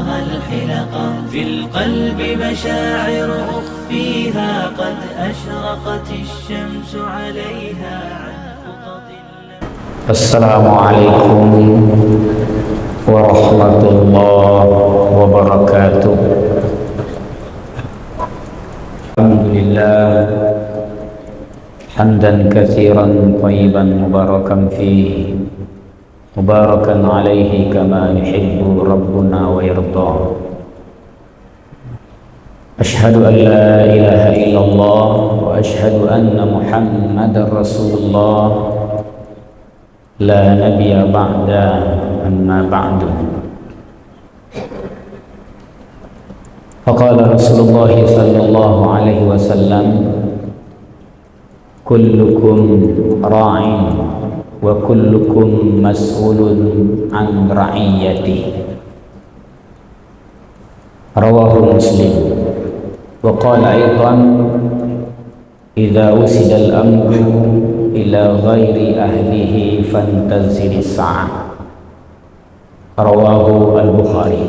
الحلقة في القلب مشاعر أخفيها قد أشرقت الشمس عليها عن خطط. السلام عليكم ورحمة الله وبركاته. الحمد لله حمدا كثيرا طيبا مباركا فيه مباركا عليه كما يحب ربنا ويرضى. أشهد أن لا إله إلا الله وأشهد أن محمدا رسول الله لا نبي بعد أما بعد. فقال رسول الله صلى الله عليه وسلم كلكم راع وكلكم مسؤول عن رعيته. رواه مسلم. وقال أيضا إذا وسد الأمر إلى غير أهله فانتظر الساعة. رواه Al-Bukhari.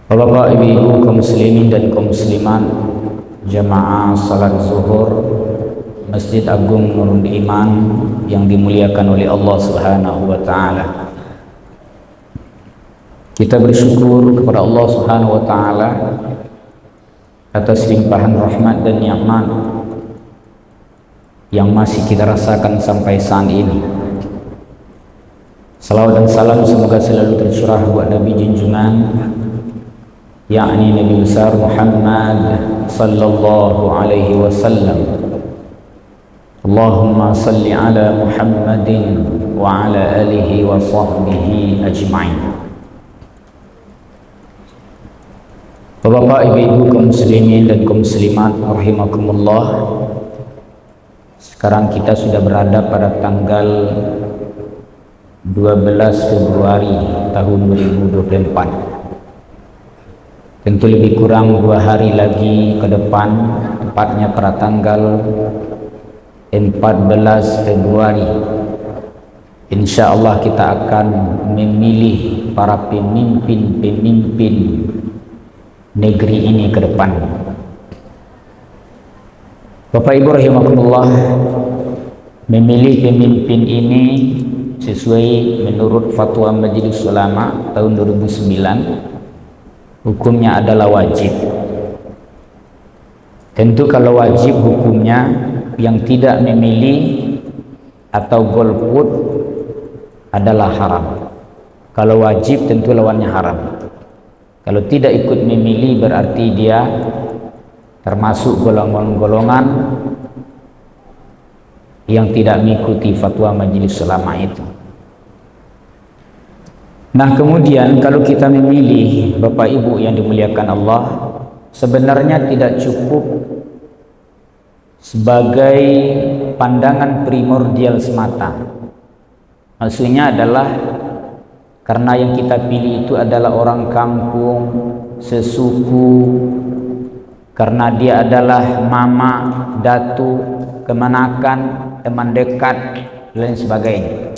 Bapak ibu kaum muslimin dan kaum muslimat, jamaah salat zuhur Masjid Agung Nurul Iman yang dimuliakan oleh Allah Subhanahu wa taala. Kita bersyukur kepada Allah Subhanahu wa taala atas limpahan rahmat dan nikmat yang masih kita rasakan sampai saat ini. Salawat dan salam semoga selalu tercurah buat Nabi junjungan, yakni Nabi besar Muhammad sallallahu alaihi wasallam. Allahumma salli ala Muhammadin wa ala alihi wa sahbihi ajma'in. Bapak ibu kaum muslimin dan kaum muslimat rahimakumullah. Sekarang kita sudah berada pada tanggal 12 Februari tahun 2024. Tentu lebih kurang 2 hari lagi ke depan, tepatnya pada tanggal 14 Februari, insya Allah kita akan memilih para pemimpin-pemimpin negeri ini ke depan. Bapak Ibu rahimakumullah, memilih pemimpin ini sesuai menurut fatwa Majelis Ulama tahun 2009, hukumnya adalah wajib. Tentu kalau wajib hukumnya yang tidak memilih atau golput adalah haram. Kalau wajib tentu lawannya haram. Kalau tidak ikut memilih berarti dia termasuk golongan-golongan yang tidak mengikuti fatwa Majelis Ulama itu. Nah, kemudian kalau kita memilih, Bapak Ibu yang dimuliakan Allah, sebenarnya tidak cukup sebagai pandangan primordial semata. Maksudnya adalah karena yang kita pilih itu adalah orang kampung, sesuku, karena dia adalah mama, datu, kemanakan, teman dekat, dan sebagainya.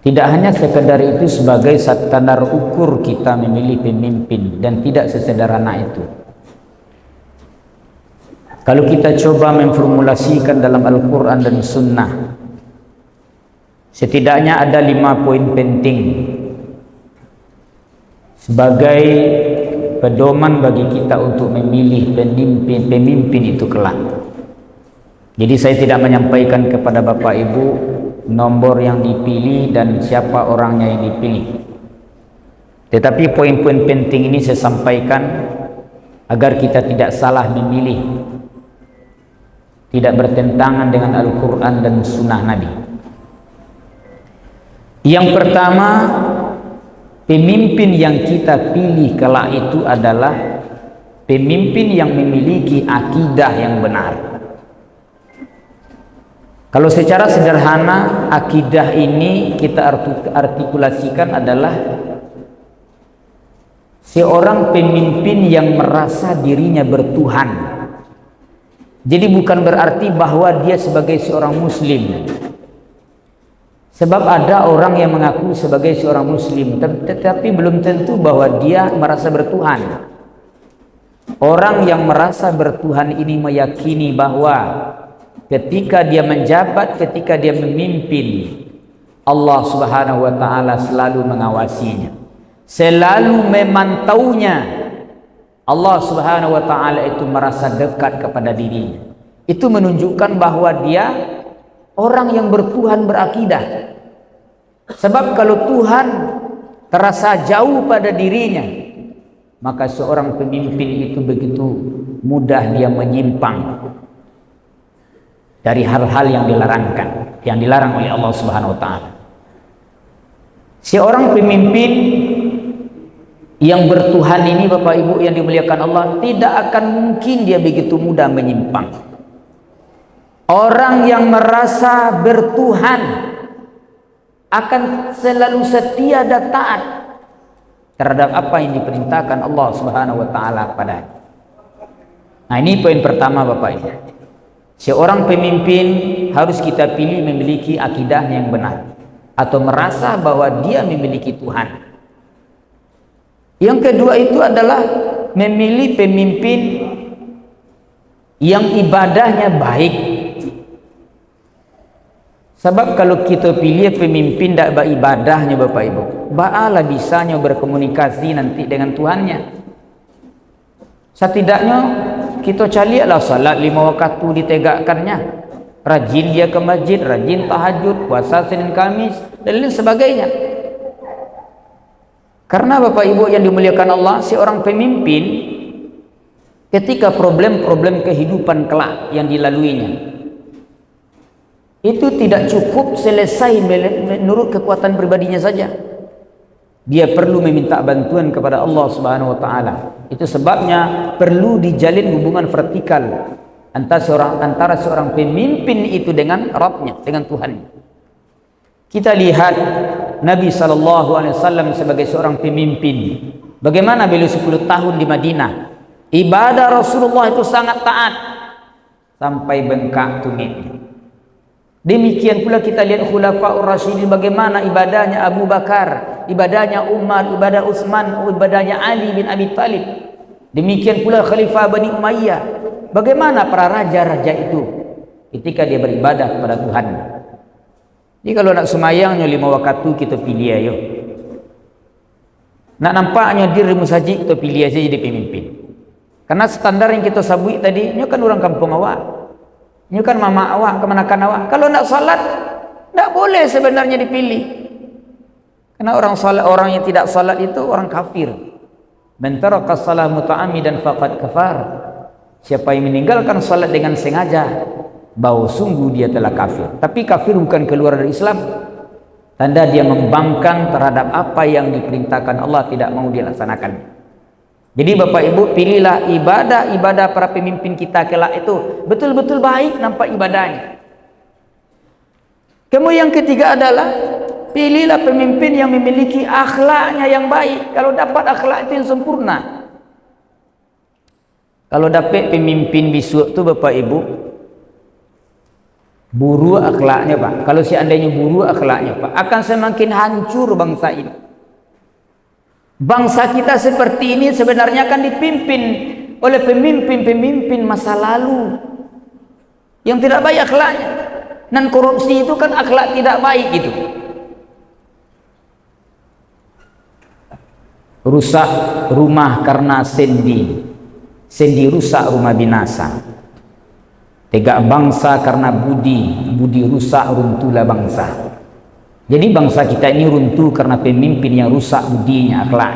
Tidak hanya sekedar itu sebagai standar ukur kita memilih pemimpin, dan tidak sesederhana itu. Kalau kita coba memformulasikan dalam Al-Quran dan Sunnah, setidaknya ada 5 poin penting sebagai pedoman bagi kita untuk memilih pemimpin itu kelak. Jadi saya tidak menyampaikan kepada Bapak Ibu nomor yang dipilih dan siapa orangnya yang dipilih, tetapi poin-poin penting ini saya sampaikan agar kita tidak salah memilih, tidak bertentangan dengan Al-Quran dan Sunnah Nabi. Yang pertama, pemimpin yang kita pilih kala itu adalah pemimpin yang memiliki akidah yang benar. Kalau secara sederhana, akidah ini kita artikulasikan adalah seorang pemimpin yang merasa dirinya bertuhan. Jadi bukan berarti bahwa dia sebagai seorang muslim Sebab ada orang yang mengaku sebagai seorang muslim, tetapi belum tentu bahwa dia merasa bertuhan. Orang yang merasa bertuhan ini meyakini bahwa ketika dia menjabat, ketika dia memimpin, Allah Subhanahu wa taala selalu mengawasinya, selalu memantaunya. Allah Subhanahu wa taala itu merasa dekat kepada dirinya. Itu menunjukkan bahwa dia orang yang bertuhan berakidah. Sebab kalau Tuhan terasa jauh pada dirinya, maka seorang pemimpin itu begitu mudah dia menyimpang dari hal-hal yang dilarang oleh Allah Subhanahu wa taala. Seorang pemimpin yang bertuhan ini, Bapak Ibu yang dimuliakan Allah, tidak akan mungkin dia begitu mudah menyimpang. Orang yang merasa bertuhan akan selalu setia dan taat terhadap apa yang diperintahkan Allah Subhanahu wa taala kepadanya. Nah, ini poin pertama, Bapak Ibu. Seorang pemimpin harus kita pilih memiliki akidah yang benar atau merasa bahwa dia memiliki Tuhan. Yang kedua itu adalah memilih pemimpin yang ibadahnya baik. Sebab kalau kita pilih pemimpin tidak beribadahnya, Bapak Ibu, bagaimana bisanya berkomunikasi nanti dengan Tuhannya? Setidaknya kita carilah salat 5 waktu ditegakkannya, rajin dia ke masjid, rajin tahajud, puasa Senin Kamis dan lain sebagainya. Karena Bapak Ibu yang dimuliakan Allah, seorang pemimpin ketika problem-problem kehidupan kelak yang dilaluinya itu tidak cukup selesai menurut kekuatan pribadinya saja. Dia perlu meminta bantuan kepada Allah Subhanahu wa taala. Itu sebabnya perlu dijalin hubungan vertikal antara seorang pemimpin itu dengan Rabbnya, dengan Tuhannya. Kita lihat Nabi SAW sebagai seorang pemimpin. Bagaimana beliau 10 tahun di Madinah. Ibadah Rasulullah itu sangat taat sampai bengkak tumitnya. Demikian pula kita lihat Khulafaur Rasyidin, bagaimana ibadahnya Abu Bakar, ibadahnya Umar, ibadah Utsman, ibadahnya Ali bin Abi Thalib. Demikian pula Khalifah Bani Umayyah. Bagaimana para raja-raja itu ketika dia beribadah kepada Tuhan. Jadi kalau nak semayangnya 5 waktu kita pilih ayo. Nak nampaknya diri musajid kita pilih aja jadi pemimpin. Karena standar yang kita sabui tadi, ini kan orang kampung awak. Ini kan mama awak, kemanakan awak. Kalau nak salat, tak boleh sebenarnya dipilih. Karena orang yang tidak salat itu orang kafir. Man taraka shalah muta'ammidan faqad kafar. Siapa yang meninggalkan salat dengan sengaja, bahwa sungguh dia telah kafir. Tapi kafir bukan keluar dari Islam. Tanda dia membangkang terhadap apa yang diperintahkan Allah, tidak mau dilaksanakan. Jadi Bapak Ibu, pilihlah ibadah para pemimpin kita kelak itu betul-betul baik nampak ibadahnya. Kemudian yang ketiga adalah pilihlah pemimpin yang memiliki akhlaknya yang baik. Kalau dapat akhlak itu yang sempurna. Kalau dapat pemimpin besok tu Bapak Ibu buruk akhlaknya Pak, kalau seandainya buruk akhlaknya Pak, akan semakin hancur bangsa ini. Bangsa kita seperti ini sebenarnya akan dipimpin oleh pemimpin-pemimpin masa lalu yang tidak baik akhlaknya. Dan korupsi itu kan akhlak tidak baik itu. Rusak rumah karena sendi. Sendi rusak rumah binasa. Tegak bangsa karena budi. Budi rusak runtuhlah bangsa. Jadi bangsa kita ini runtuh karena pemimpin yang rusak budinya, akhlak.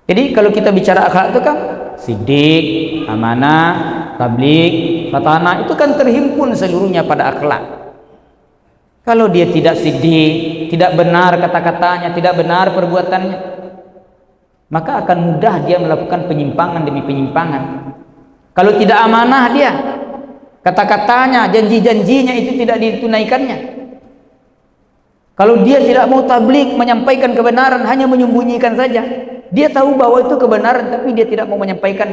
Jadi kalau kita bicara akhlak itu kan sidik, amanah, tabligh, fatana, itu kan terhimpun seluruhnya pada akhlak. Kalau dia tidak sidik, tidak benar kata-katanya, tidak benar perbuatannya, maka akan mudah dia melakukan penyimpangan demi penyimpangan. Kalau tidak amanah dia, kata-katanya, janji-janjinya itu tidak ditunaikannya. Kalau dia tidak mau tabligh, menyampaikan kebenaran, hanya menyembunyikan saja. Dia tahu bahwa itu kebenaran, tapi dia tidak mau menyampaikan.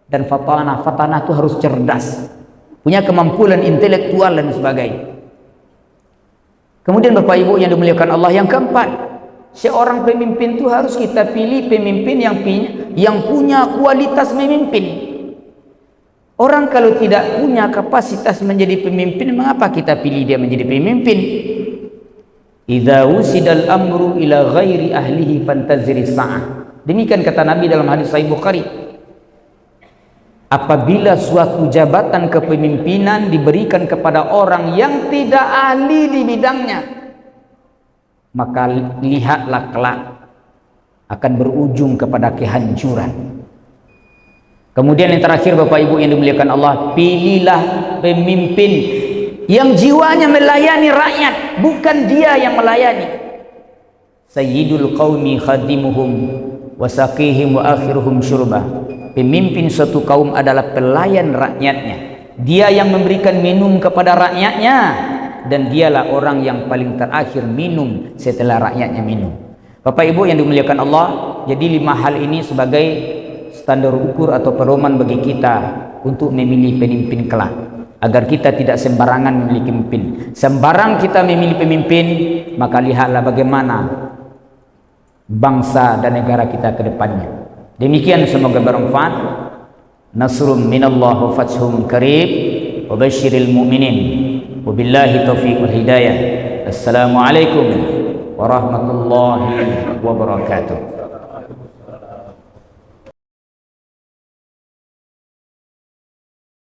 Dan fatanah itu harus cerdas, punya kemampuan intelektual dan sebagainya. Kemudian Bapak Ibu yang dimuliakan Allah, yang keempat, seorang pemimpin itu harus kita pilih pemimpin yang punya kualitas memimpin. Orang kalau tidak punya kapasitas menjadi pemimpin, mengapa kita pilih dia menjadi pemimpin? Idza usidal amru ila ghairi ahlihi fantaziri sa'ah. Demikian kata Nabi dalam hadis Sahih Bukhari. Apabila suatu jabatan kepemimpinan diberikan kepada orang yang tidak ahli di bidangnya, maka lihatlah kelak akan berujung kepada kehancuran. Kemudian yang terakhir Bapak Ibu yang dimuliakan Allah, pilihlah pemimpin yang jiwanya melayani rakyat, bukan dia yang melayani. Sayyidul qaumi khadimuhum wa saqihim wa akhiruhum syurbah. Pemimpin suatu kaum adalah pelayan rakyatnya. Dia yang memberikan minum kepada rakyatnya, dan dialah orang yang paling terakhir minum setelah rakyatnya minum. Bapak Ibu yang dimuliakan Allah, jadi 5 hal ini sebagai standar ukur atau pedoman bagi kita untuk memilih pemimpin kelak, agar kita tidak sembarangan memilih pemimpin. Sembarang kita memilih pemimpin, maka lihatlah bagaimana bangsa dan negara kita ke depannya. Demikian, semoga bermanfaat. Nasrum minallah wa fathum qarib wa basyiril mu'minin. Wabillahi taufiq wal hidayah. Assalamualaikum warahmatullahi wabarakatuh.